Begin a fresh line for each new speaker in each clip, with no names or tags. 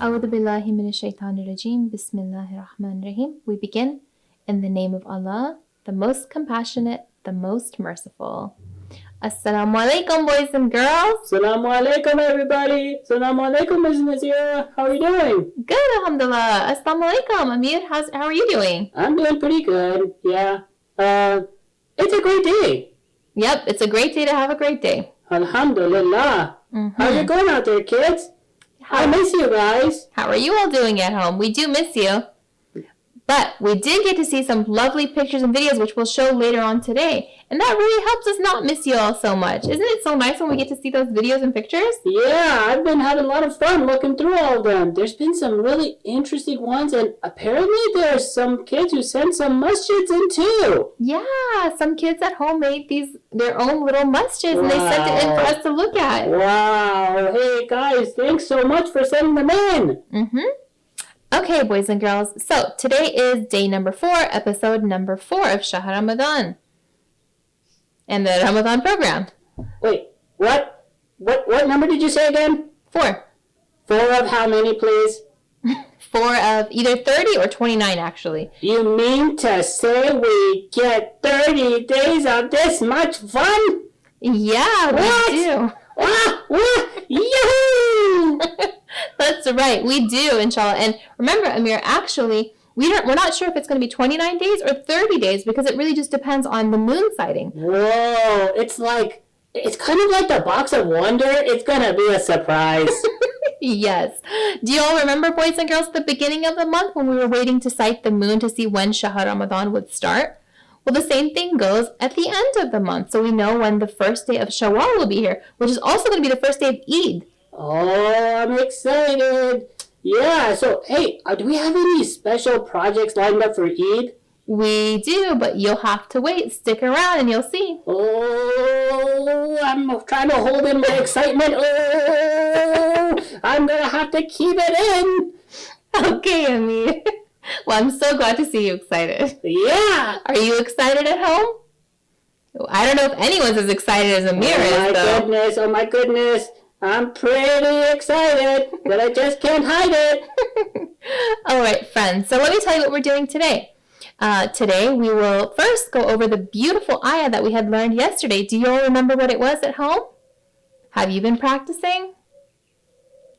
أعوذ بالله من الشيطان الرجيم. بسم الله الرحمن الرحيم. We begin in the name of Allah, the most compassionate, the most merciful. Assalamu alaikum, boys and girls.
Salāmu alaikum, everybody. Salāmu alaikum, Ms. Nazira. How are you doing?
Good, alhamdulillah. Assalamu alaikum, Amir. How are you doing?
I'm doing pretty good, yeah. It's a great day.
Yep, it's a great day to have a great day.
Alhamdulillah. How's it going out there, kids? I miss you guys.
How are you all doing at home? We do miss you. But we did get to see some lovely pictures and videos, which we'll show later on today. And that really helps us not miss you all so much. Isn't it so nice when we get to see those videos and pictures?
Yeah, I've been having a lot of fun looking through all of them. There's been some really interesting ones, and apparently there's some kids who sent some masjids in too.
Yeah, some kids at home made their own little masjids, and they sent it in for us to look at.
Wow. Hey, guys, thanks so much for sending them in.
Okay, boys and girls, so today is day number 4, episode number 4 of Shahr Ramadan and the Ramadan program.
Wait, what number did you say again?
4.
4 of how many, please?
4 of either 30 or 29, actually.
You mean to say we get 30 days of this much fun?
Yeah, we do.
What? Yahoo!
That's right, we do, inshallah. And remember, Amir, actually, we're not sure if it's going to be 29 days or 30 days because it really just depends on the moon sighting.
Whoa, it's kind of like the box of wonder. It's going to be a surprise.
Yes. Do you all remember, boys and girls, at the beginning of the month when we were waiting to sight the moon to see when Shahr Ramadan would start? Well, the same thing goes at the end of the month. So we know when the first day of Shawwal will be here, which is also going to be the first day of Eid.
Oh, I'm excited. Yeah, so, hey, do we have any special projects lined up for Eid?
We do, but you'll have to wait. Stick around and you'll see.
Oh, I'm trying to hold in my excitement. Oh, I'm going to have to keep it in.
Okay, Amir. Well, I'm so glad to see you excited.
Yeah.
Are you excited at home? I don't know if anyone's as excited as Amir is, though.
Oh, my goodness. I'm pretty excited, but I just can't hide it.
All right, friends. So let me tell you what we're doing today. Today, we will first go over the beautiful ayah that we had learned yesterday. Do you all remember what it was at home? Have you been practicing?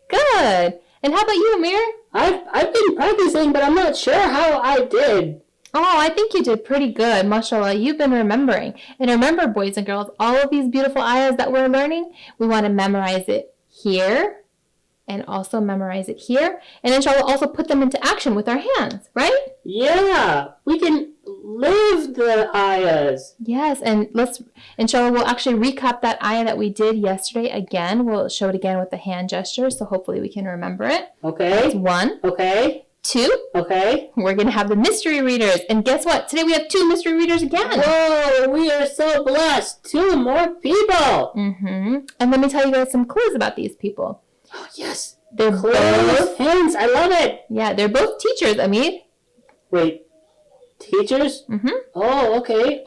Good. And how about you, Amir?
I've been practicing, but I'm not sure how I did.
Oh, I think you did pretty good. MashaAllah, you've been remembering. And remember, boys and girls, all of these beautiful ayahs that we're learning, we want to memorize it here and also memorize it here. And inshallah, also put them into action with our hands, right?
Yeah, we can live the ayahs.
Yes, and inshallah, we'll actually recap that ayah that we did yesterday again. We'll show it again with the hand gesture, so hopefully we can remember it.
Okay.
That's 1.
Okay.
2.
Okay.
We're going to have the mystery readers. And guess what? Today we have 2 mystery readers again.
Whoa, we are so blessed. 2 more people.
And let me tell you guys some clues about these people.
Oh, yes.
They're both
hints. I love it.
Yeah, they're both teachers, Amir.
Wait, teachers? Oh, okay.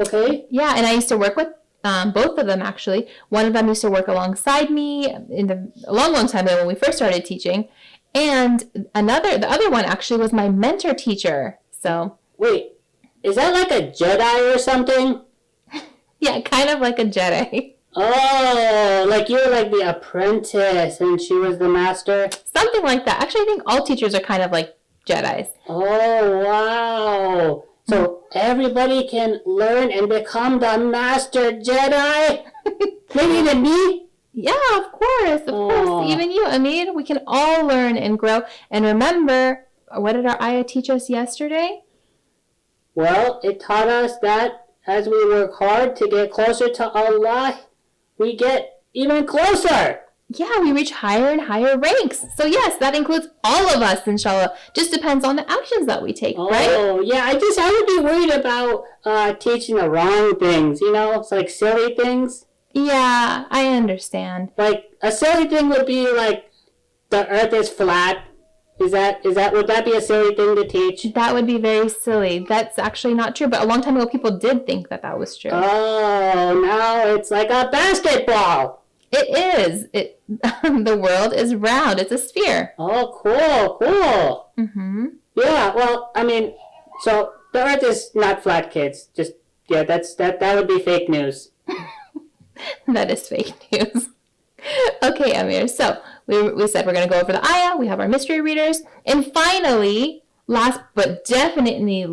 Yeah, and I used to work with both of them, actually. One of them used to work alongside me a long time ago when we first started teaching. And the other one actually was my mentor teacher. So
wait, is that like a Jedi or something?
Yeah, kind of like a Jedi.
Oh, like you were like the apprentice and she was the master?
Something like that. Actually, I think all teachers are kind of like Jedis.
Oh, wow. So everybody can learn and become the master Jedi? Maybe even me?
Yeah, of course. Even you, Amir. We can all learn and grow. And remember, what did our ayah teach us yesterday?
Well, it taught us that as we work hard to get closer to Allah, we get even closer.
Yeah, we reach higher and higher ranks. So yes, that includes all of us, inshallah. Just depends on the actions that we take, right?
Oh, yeah. I would be worried about teaching the wrong things, It's like silly things.
Yeah, I understand.
Like, a silly thing would be like, the earth is flat. Would that be a silly thing to teach?
That would be very silly. That's actually not true, but a long time ago people did think that was true.
Oh, now it's like a basketball.
It is. The world is round. It's a sphere.
Oh, cool.
Mm-hmm.
Yeah, well, I mean, so the Earth is not flat, kids. Just, yeah, that would be fake news.
That is fake news. Okay, Amir. So we said we're going to go over the ayah. We have our mystery readers. And finally, last but definitely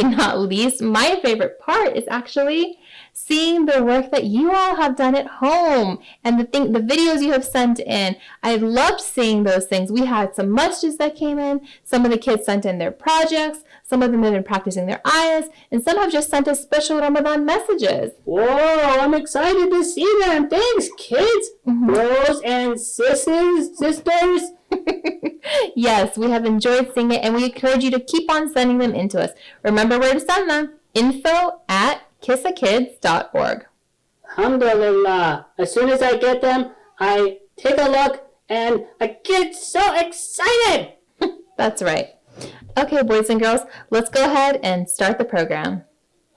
not least, my favorite part is actually seeing the work that you all have done at home and the videos you have sent in. I loved seeing those things. We had some masjids that came in. Some of the kids sent in their projects. Some of them have been practicing their ayahs, and some have just sent us special Ramadan messages.
Whoa, I'm excited to see them. Thanks, kids, bros and sisters.
Yes, we have enjoyed seeing it, and we encourage you to keep on sending them in to us. Remember where to send them. info@kisakids.org.
Alhamdulillah. As soon as I get them, I take a look, and I get so excited.
That's right. Okay, boys and girls, let's go ahead and start the program.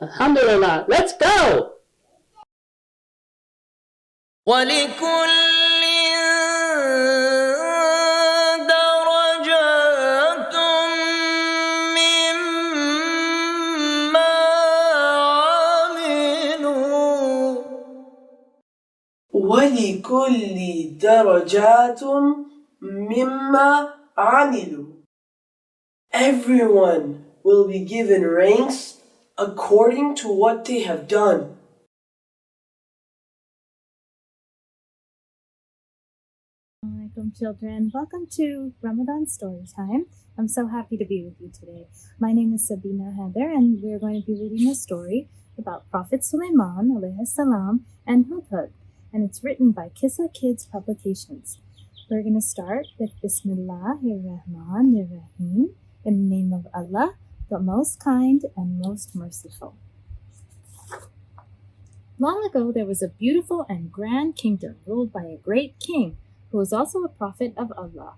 Alhamdulillah. Let's go.
ولكل درجات مما عملوا. Everyone will be given ranks according to what they have done.
Ďakujem, children. Welcome to Ramadan Story Time. I'm so happy to be with you today. My name is Sabina Heider, and we're going to be reading a story about Prophet Salāmun alayhi salam and Hudhud, and it's written by Kisa Kids Publications. We're going to start with Bismillahir-Rahmanir-Rahim, in the name of Allah, the most kind and most merciful. Long ago, there was a beautiful and grand kingdom ruled by a great king who was also a prophet of Allah.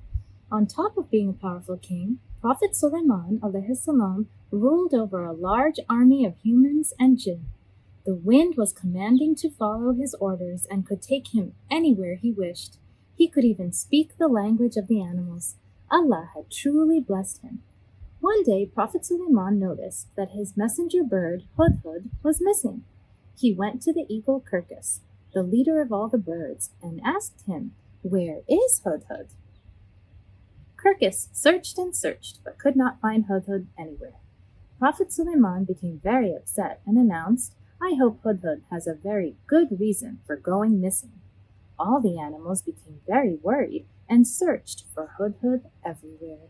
On top of being a powerful king, Prophet Salāmun alayhi salam ruled over a large army of humans and jinn. The wind was commanding to follow his orders and could take him anywhere he wished. He could even speak the language of the animals. Allah had truly blessed him. One day, Prophet Salāmun noticed that his messenger bird, Hudhud, was missing. He went to the eagle Kirkus, the leader of all the birds, and asked him, "Where is Hudhud?" Kirkus searched and searched, but could not find Hudhud anywhere. Prophet Salāmun became very upset and announced, "I hope Hudhud has a very good reason for going missing." All the animals became very worried and searched for Hudhud everywhere.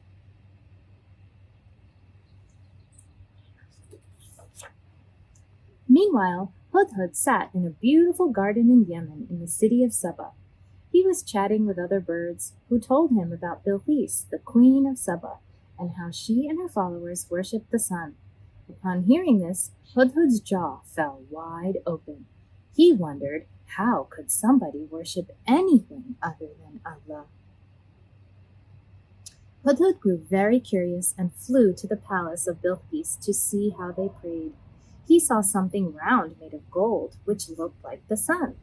Meanwhile, Hudhud sat in a beautiful garden in Yemen in the city of Saba. He was chatting with other birds who told him about Bilqis, the queen of Saba, and how she and her followers worshipped the sun. Upon hearing this, Hudhud's jaw fell wide open. He wondered, how could somebody worship anything other than Allah? Hudhud grew very curious and flew to the palace of Bilqis to see how they prayed. He saw something round made of gold, which looked like the sun.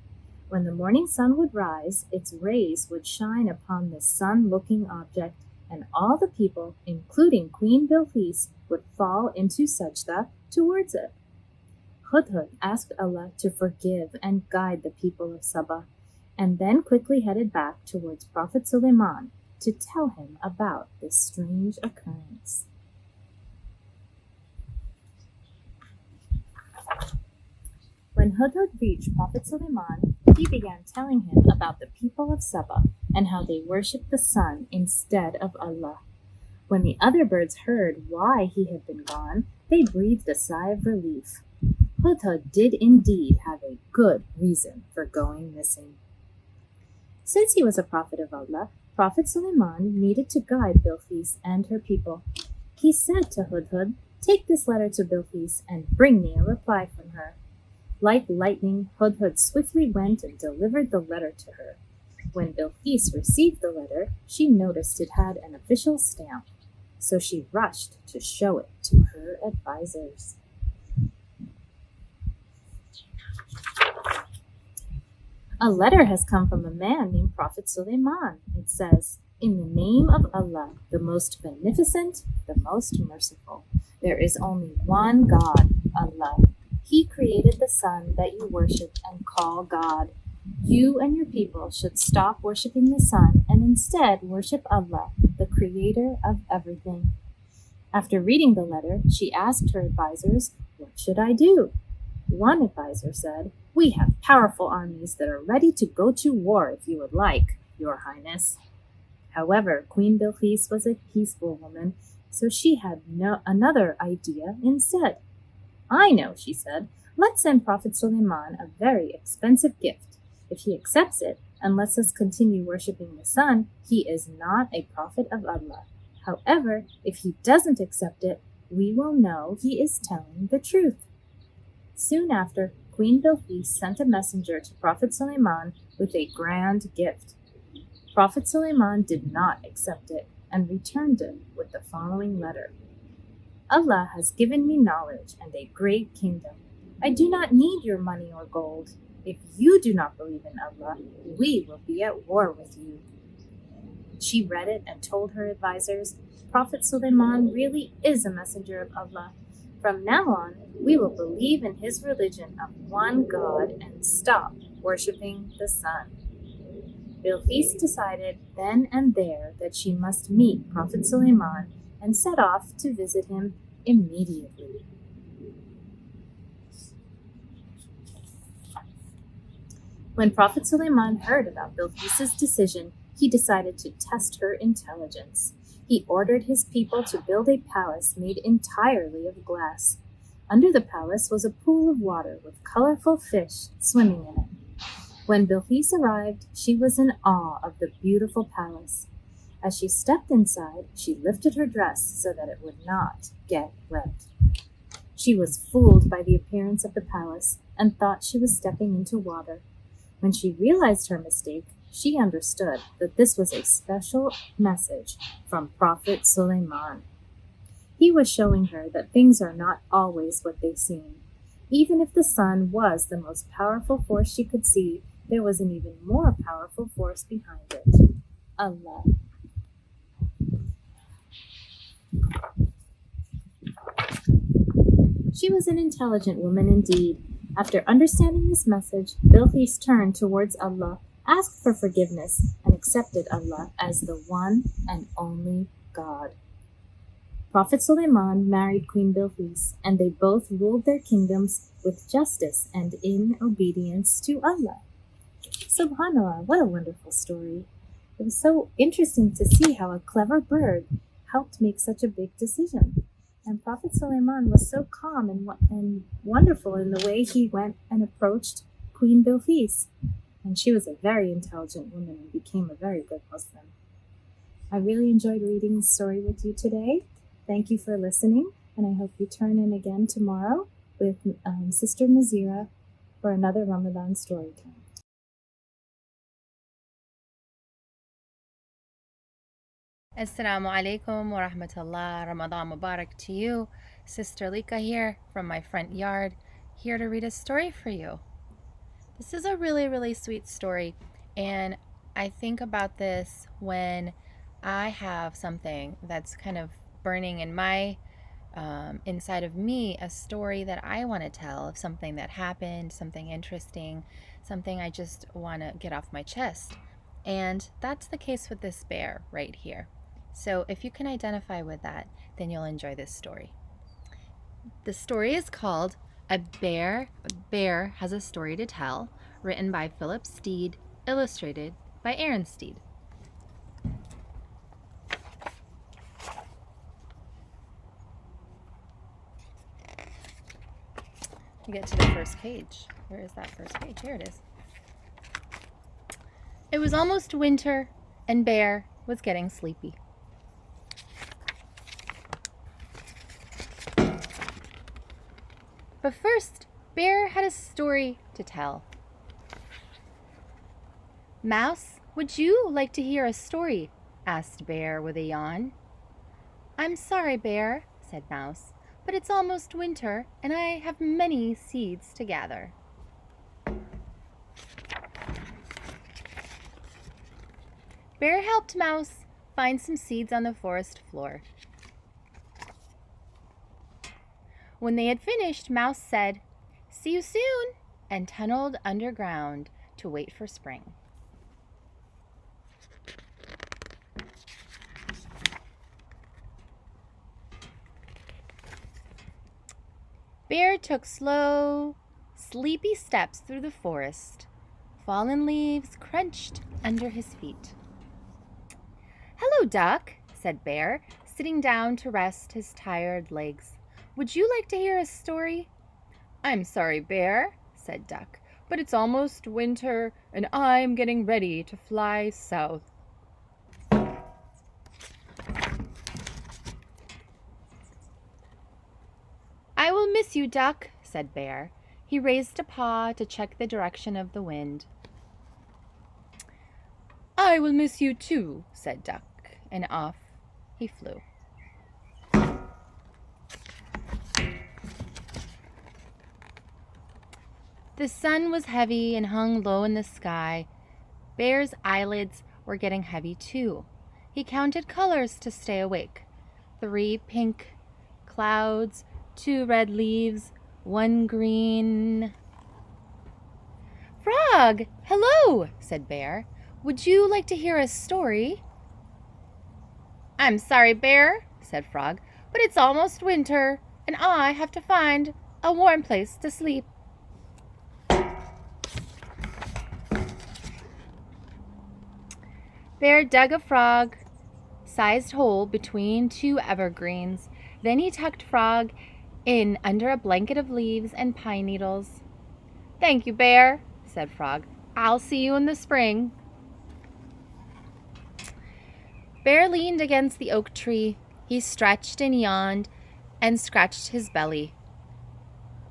When the morning sun would rise, its rays would shine upon this sun-looking object, and all the people, including Queen Bilqis, would fall into sajda towards it. Hudhud asked Allah to forgive and guide the people of Saba, and then quickly headed back towards Prophet Salāmun to tell him about this strange occurrence. When Hudhud reached Prophet Salāmun, he began telling him about the people of Saba and how they worshipped the sun instead of Allah. When the other birds heard why he had been gone, they breathed a sigh of relief. Hudhud did indeed have a good reason for going missing. Since he was a prophet of Allah, Prophet Salāmun needed to guide Bilqis and her people. He said to Hudhud, "Take this letter to Bilqis and bring me a reply from her." Like lightning, Hudhud swiftly went and delivered the letter to her. When Bilqis received the letter, she noticed it had an official stamp, so she rushed to show it to her advisors. A letter has come from a man named Prophet Sulaiman. It says, "In the name of Allah, the most beneficent, the most merciful. There is only one God, Allah. He created the sun that you worship and call God. You and your people should stop worshiping the sun and instead worship Allah, the creator of everything." After reading the letter, she asked her advisors, "What should I do?" One advisor said, "We have powerful armies that are ready to go to war if you would like, Your Highness." However, Queen Bilqis was a peaceful woman, so she had another idea instead. "I know," she said. "Let's send Prophet Sulaiman a very expensive gift. If he accepts it and lets us continue worshipping the sun, he is not a prophet of Allah. However, if he doesn't accept it, we will know he is telling the truth." Soon after, Queen Bilqis sent a messenger to Prophet Sulaiman with a grand gift. Prophet Sulaiman did not accept it and returned it with the following letter. "Allah has given me knowledge and a great kingdom. I do not need your money or gold. If you do not believe in Allah, we will be at war with you." She read it and told her advisors, "Prophet Sulaiman really is a messenger of Allah. From now on, we will believe in his religion of one God and stop worshipping the sun." Bilqis decided then and there that she must meet Prophet Sulaiman and set off to visit him immediately. When Prophet Sulaiman heard about Bilqis's decision, he decided to test her intelligence. He ordered his people to build a palace made entirely of glass. Under the palace was a pool of water with colorful fish swimming in it. When Bilqis arrived, she was in awe of the beautiful palace. As she stepped inside, she lifted her dress so that it would not get wet. She was fooled by the appearance of the palace and thought she was stepping into water. When she realized her mistake, she understood that this was a special message from Prophet Sulaiman. He was showing her that things are not always what they seem. Even if the sun was the most powerful force she could see, there was an even more powerful force behind it: Allah. She was an intelligent woman indeed. After understanding this message, Bilqis turned towards Allah, asked for forgiveness, and accepted Allah as the one and only God. Prophet Sulaiman married Queen Bilqis, and they both ruled their kingdoms with justice and in obedience to Allah. Subhanallah, what a wonderful story. It was so interesting to see how a clever bird helped make such a big decision. And Prophet Sulaiman was so calm and wonderful in the way he went and approached Queen Bilqis. And she was a very intelligent woman and became a very good Muslim. I really enjoyed reading this story with you today. Thank you for listening, and I hope you turn in again tomorrow with Sister Nazira for another Ramadan story time.
Assalamu alaikum wa rahmatullah. Ramadan Mubarak to you. Sister Lika here from my front yard, here to read a story for you. This is a really, really sweet story, and I think about this when I have something that's kind of burning in my inside of me, a story that I want to tell of something that happened, something interesting, something I just want to get off my chest. And that's the case with this bear right here. So if you can identify with that, then you'll enjoy this story. The story is called A Bear Has a Story to Tell, written by Philip Steed, illustrated by Aaron Steed. We get to the first page. Where is that first page? Here it is. It was almost winter, and Bear was getting sleepy. But first, Bear had a story to tell. "Mouse, would you like to hear a story?" asked Bear with a yawn. "I'm sorry, Bear," said Mouse, "but it's almost winter, and I have many seeds to gather." Bear helped Mouse find some seeds on the forest floor. When they had finished, Mouse said, "See you soon," and tunneled underground to wait for spring. Bear took slow, sleepy steps through the forest. Fallen leaves crunched under his feet. "Hello, Duck," said Bear, sitting down to rest his tired legs. "Would you like to hear a story?" "I'm sorry, Bear," said Duck, "but it's almost winter, and I'm getting ready to fly south." "I will miss you, Duck," said Bear. He raised a paw to check the direction of the wind. "I will miss you too," said Duck, and off he flew. The sun was heavy and hung low in the sky. Bear's eyelids were getting heavy too. He counted colors to stay awake. 3 pink clouds, 2 red leaves, 1 green. "Frog, hello," said Bear. "Would you like to hear a story?" "I'm sorry, Bear," said Frog, "but it's almost winter, and I have to find a warm place to sleep." Bear dug a frog-sized hole between 2 evergreens. Then he tucked Frog in under a blanket of leaves and pine needles. "Thank you, Bear," said Frog. "I'll see you in the spring." Bear leaned against the oak tree. He stretched and yawned and scratched his belly.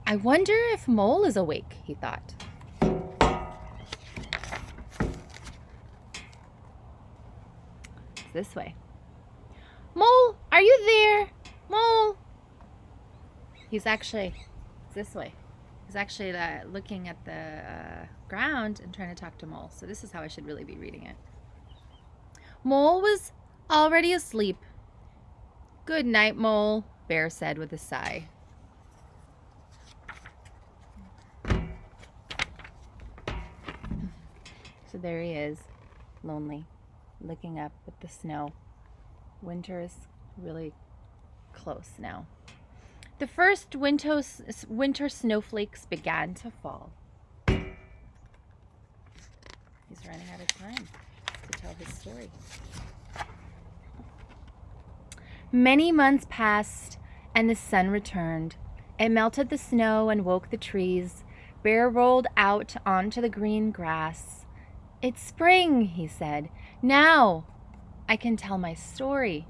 "I wonder if Mole is awake," he thought. This way. "Mole, are you there? Mole!" He's actually this way. He's actually looking at the ground and trying to talk to Mole. So this is how I should really be reading it. Mole was already asleep. "Good night, Mole," Bear said with a sigh. So there he is, lonely, looking up at the snow. Winter is really close now. The first winter snowflakes began to fall. He's running out of time to tell his story. Many months passed, and the sun returned. It melted the snow and woke the trees. Bear rolled out onto the green grass. "It's spring," he said. "Now I can tell my story."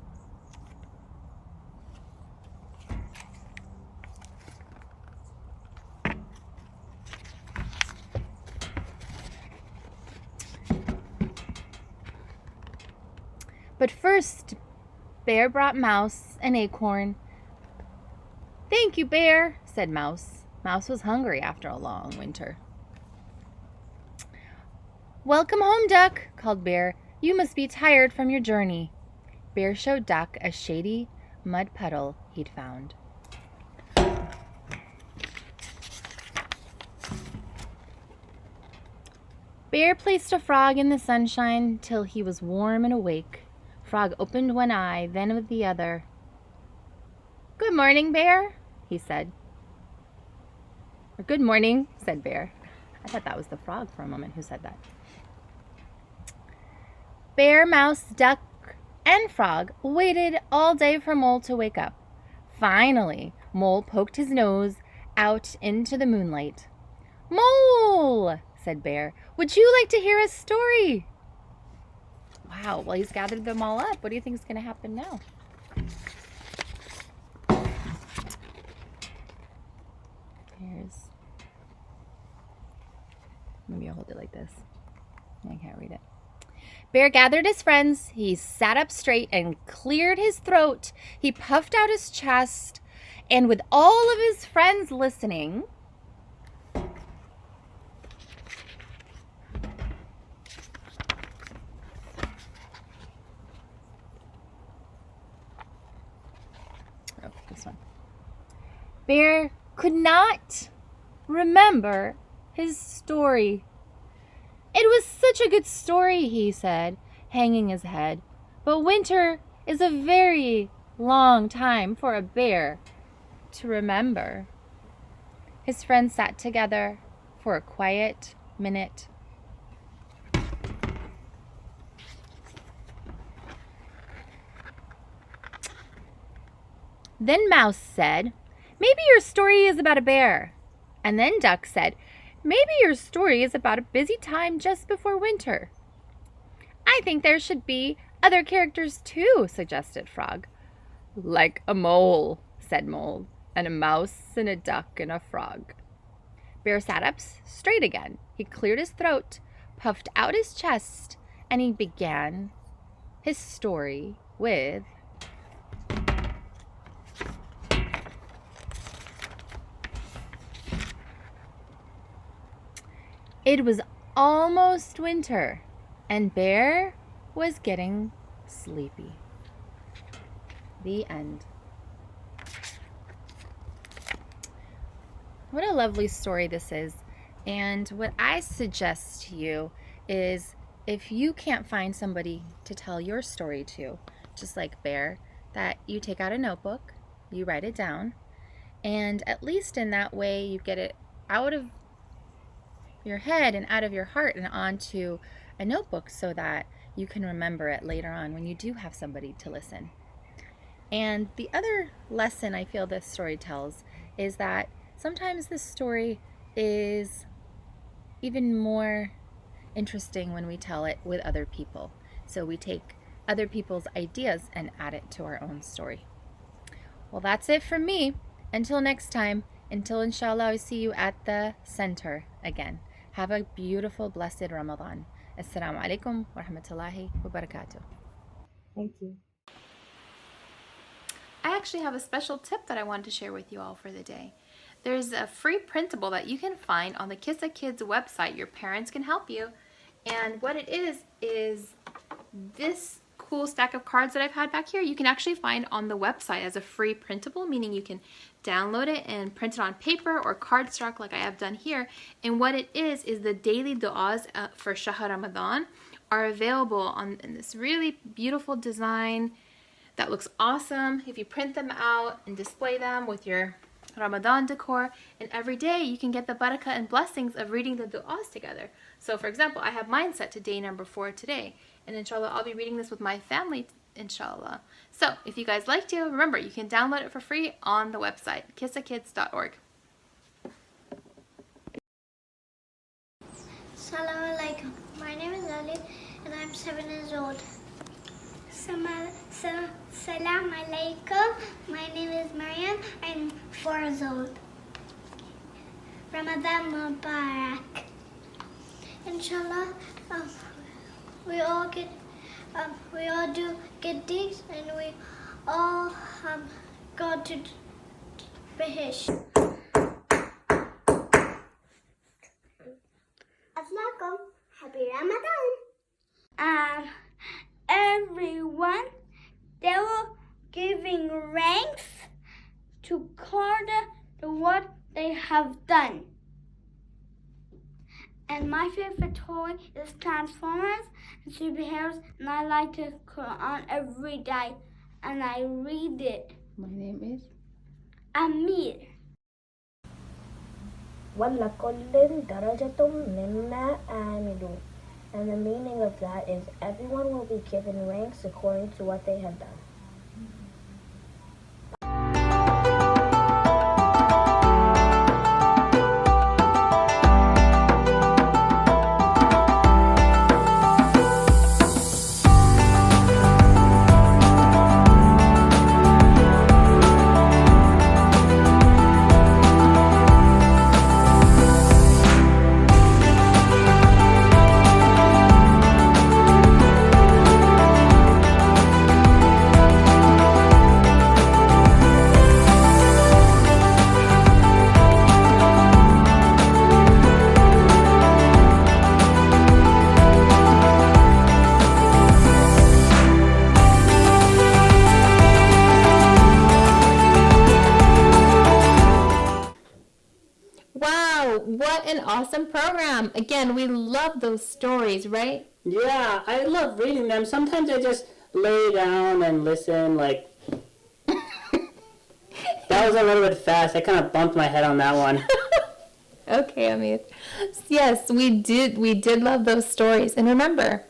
But first, Bear brought Mouse an acorn. "Thank you, Bear," said Mouse. Mouse was hungry after a long winter. "Welcome home, Duck," called Bear. "You must be tired from your journey." Bear showed Duck a shady mud puddle he'd found. Bear placed a frog in the sunshine till he was warm and awake. Frog opened one eye, then with the other. "Good morning, Bear," he said. Or "Good morning," said Bear. I thought that was the frog for a moment who said that. Bear, Mouse, Duck, and Frog waited all day for Mole to wake up. Finally, Mole poked his nose out into the moonlight. "Mole," said Bear, "would you like to hear a story?" Wow, well, he's gathered them all up. What do you think is going to happen now? Maybe I'll hold it like this. I can't read it. Bear gathered his friends. He sat up straight and cleared his throat. He puffed out his chest, and with all of his friends listening,
this one. Bear could not remember his story. It was such a good story, he said, hanging his head. But winter is a very long time for a bear to remember. His friends sat together for a quiet minute. Then Mouse said, "Maybe your story is about a bear." And then Duck said, "Maybe your story is about a busy time just before winter." "I think there should be other characters too," suggested Frog. "Like a mole," said Mole, "and a mouse and a duck and a frog." Bear sat up straight again. He cleared his throat, puffed out his chest, and he began his story with, "It was almost winter, and Bear was getting sleepy." The end. What a lovely story this is. And what I suggest to you is, if you can't find somebody to tell your story to, just like Bear, that you take out a notebook, you write it down, and at least in that way you get it out of your head and out of your heart and onto a notebook so that you can remember it later on when you do have somebody to listen. And the other lesson I feel this story tells is that sometimes this story is even more interesting when we tell it with other people. So we take other people's ideas and add it to our own story. Well, that's it from me. Until next time, until inshallah I see you at the center again. Have a beautiful, blessed Ramadan. Assalamu alaikum wa rahmatullahi wa barakatuh.
Thank you.
I actually have a special tip that I wanted to share with you all for the day. There's a free printable that you can find on the Kisa Kids website. Your parents can help you. And what it is this cool stack of cards that I've had back here, you can actually find on the website as a free printable, meaning you can download it and print it on paper or cardstock like I have done here. And what it is the daily du'as for Shahr Ramadan are available in this really beautiful design that looks awesome. If you print them out and display them with your Ramadan decor, and every day you can get the barakah and blessings of reading the du'as together. So for example, I have mine set to day number 4 today, and inshallah I'll be reading this with my family, inshallah. So if you guys like to, remember you can download it for free on the website, kisakids.org.
Assalamu My name is Ali and I'm 7 years old. Salam alaikum. My name is Mariam. I'm 4 years old. Ramadan Mubarak. Inshallah, we all do good deeds and we all go to Bahish. Assalamualaikum. Happy Ramadan. Everyone, they were giving ranks to what they have done. And my favorite toy is Transformers and superheroes, and I like the Quran every day, and I read it.
My name is
Ameer.
وَلَكُلٍّ دَرَجَةٌ مِّمَّا عَمِلُوا. And the meaning of that is everyone will be given ranks according to what they have done.
awesome program. Again, we love those stories, right?
Yeah, I love reading them. Sometimes I just lay down and listen, like... That was a little bit fast. I kind of bumped my head on that one.
Okay, Ameer. Yes, we did love those stories. And remember,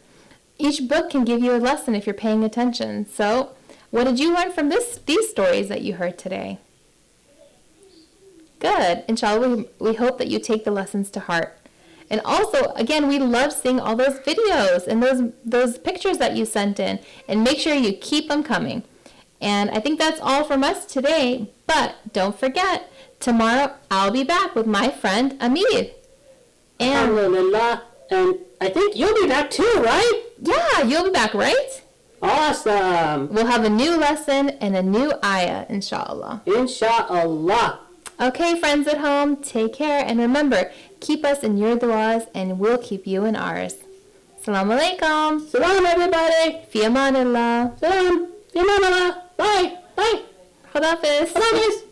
each book can give you a lesson if you're paying attention. So, what did you learn from these stories that you heard today? Good. Inshallah, we hope that you take the lessons to heart. And also, again, we love seeing all those videos and those pictures that you sent in. And make sure you keep them coming. And I think that's all from us today. But don't forget, tomorrow I'll be back with my friend Ameer. And
Alhamdulillah. And I think you'll be back too, right?
yeah, you'll be back, right?
Awesome.
We'll have a new lesson and a new ayah, inshallah.
Insha'Allah.
Okay, friends at home, take care. And remember, keep us in your du'as and we'll keep you in ours. Salāmun alaykum.
Salam, everybody.
Fi amanillah.
Salam. Fi amanillah. Bye. Bye.
Khudafis.
Khudafis.